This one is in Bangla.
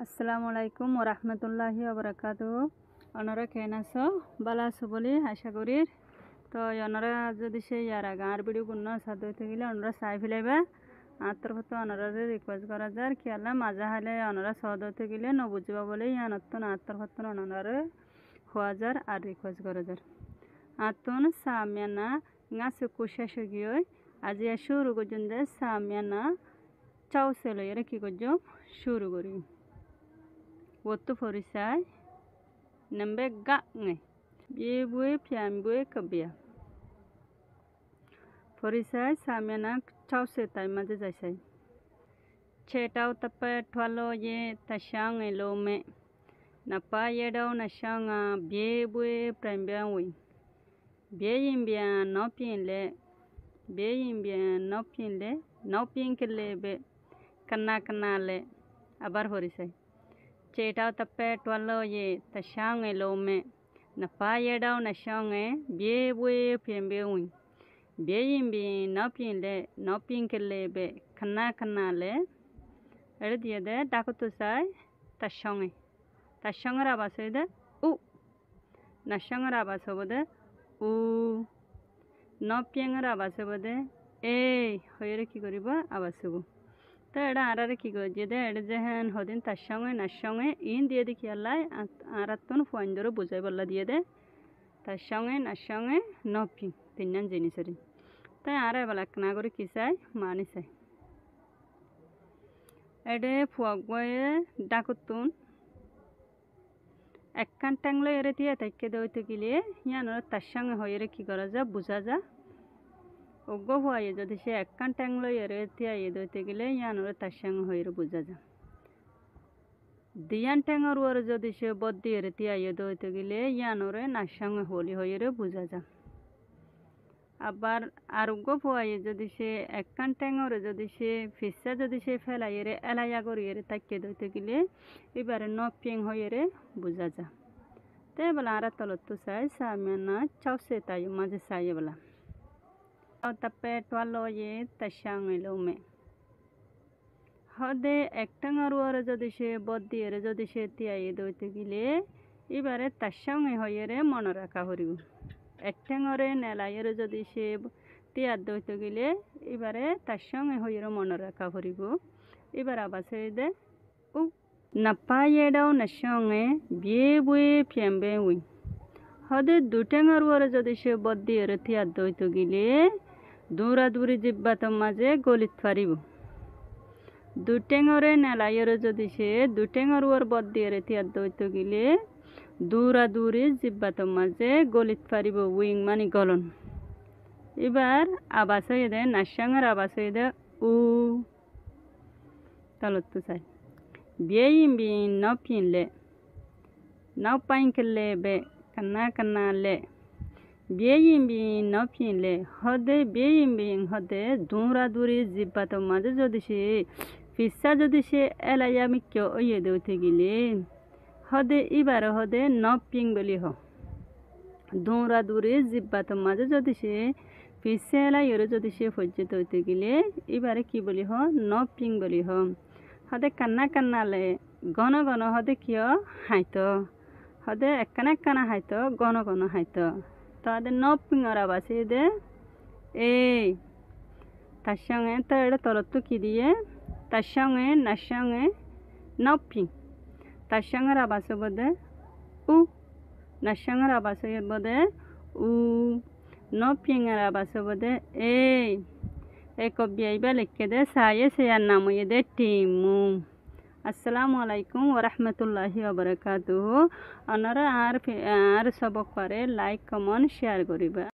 আসসালামু আলাইকুম ওরহমতুল্লাহি ওবরাকাতুহু। ওনারা কেন আছো? ভালো আছো বলি আশা করি। তো ওনারা যদি সেই আর ভিডিও গুণ সাদ হইতে গেলে ওনারা চাই ফেলাইবা আর তো ওনারা রিকোয়েস্ট করা যায় কি আল্লাহ মাজা হালে ওনারা সদ হইতে গেলে নবুঝবা বলে ইয়ানত্তন আত্মর ওনারা হওয়া যার আর রিকোয়েস্ট করা যার আতন সামিয়ানা গাছে কুশা সগিয়ে আজি শুরু করছেন যে সামিয়ানা চাও সেলো এরা কি করছো শুরু করি Waktu perisai, nembe gak nge, biye piam bue kebia. Perisai samena chau setai maje jaisai. Chetau tape twalo ye tashang elome. Napa ye dau nashang biye bue prambia wi. Biye yimbia no pinle, biye yimbia no pinle, no pinkele be, kana le, abar perisai. Chetau tape twalo ye tashang elome napa ye dau nashang biye bue piembe wi biye yimbi no pinkele be kana le ere diye de dakutu sai tashang ra basoi de u nashang ra basobode u no pieng ra basobode hoyere ki koriba abasobu তো এটা আর কি করে যে এটা যেহেন হদিন তার সঙ্গে ইন দিয়ে দেখি আল্লাহ আর পয়েন্ট ধরে বুঝাই বললা দিয়ে দে তার সঙ্গে নপি তিনজন জিনিসের তাই আর এবার না করে কি চাই মানি চাই এডে ফুয়াক বয়ে ডাকুতুন একখান ট্যাংলো এরে দিয়ে তাইকে দইতে গেলে ইয়ানোর তার সঙ্গে হয়ে কি করা যা বোঝা যা ওগো হয়ে যদি সে একখান ট্যাংলো এরে দিয়ে দইতে গেলে ইয়ানোর তার সঙ্গে হয়ে বোঝা যা দিয়ান ট্যাঙর ওরে যদি সে বদ্দি এরে দিয়ে দইতে গেলে ইয়ানোরে নার সঙ্গে হলি হয়ে বোঝা যা আবার আরোগ্য হয়ে যদি সে একখান ট্যাঙরে যদি সে ফিসা যদি সে ফেলাই এরে এলাইয়া করি এরে তাইকে দইতে গেলে এবারে নপিং হয়ে বোঝা যা তো বলা আর তলত তো চাই সামিয়ানা চাউসে তাই মাঝে চাই বলা তাপে তোয়ালো ye tashang elome হদে একটাঙার ওরে যদি সে বদ্দি এরে যদি সে তিয়াই দইতে গেলে এবারে তার সঙ্গে হয়ে মনে রাখা হরিব একটাঙরে নেলাইয়ের যদি সে তিয়ার দইতে গেলে এবারে তার সঙ্গে হয়ে মনে রাখা হরিব এবার আবার সে দে উ নাপাইয়ে দাও না সঙ্গে বিয়ে বয়ে ফেমবে উই হদে দুটাঙার ওরে যদি সে বদ্দি এরে তিয়ার দইতে গেলে দৌড়াদৌড়ি জিব্বাত মাঝে গলিত পারিব দুটেঙরে নেলাইয়ের যদি সে দুটেঙর ওর বদ্দি এরে তিয়ার দইতে গেলে দৌড়াদৌড়ি জিব্বাত মাঝে গলিত পারিব উইং মানে গলন এবার আবাস হয়ে দেয় নাসাঙের আবাস হয়ে দেয় উ তালত তো চাই বিয়ে ইম্বি ন পিনলে নাও পাইনকেলে বে কান্না লে বিয়ে ইম্বি ন পিনলে হদে বিয়ে ইম্বি হদে দৌড়াদৌড়ি জিব্বাত মাঝে যদি সে ফিসা যদি সে এলাইয়া আমি কেউ ইয়ে দৌতে গেলে হদে এবার হদে ন পিং বলি দৌড়াদৌড়ি জিব্বাত মাঝে যদি সে ফিসা এলাইয়ের যদি সে ফজ্জিত হইতে গেলে এবারে কি বলি ন পিং বলি হদে কান্না লে ঘন হদে কিয় হাইত হদে একখানা হাইত ঘন হাইত তাদের ন পিঙর আবাসে দে তার সঙ্গে তো এটা তলত কি দিয়ে তার সঙ্গে নার সঙ্গে ন পিং তার সঙ্গে আবাস বোধে উ নার সঙ্গে আবাস বোধে উ ন পিঙের আবাস বোধে কবি আইবা লিখে দে সায়ে সে আর নাম দে টিমু আসসালামু আলাইকুম ওরহমতুল্লাহি ওবরাকাতুহু ওনারা আর সবক পারে লাইক কমেন্ট শেয়ার করিবা।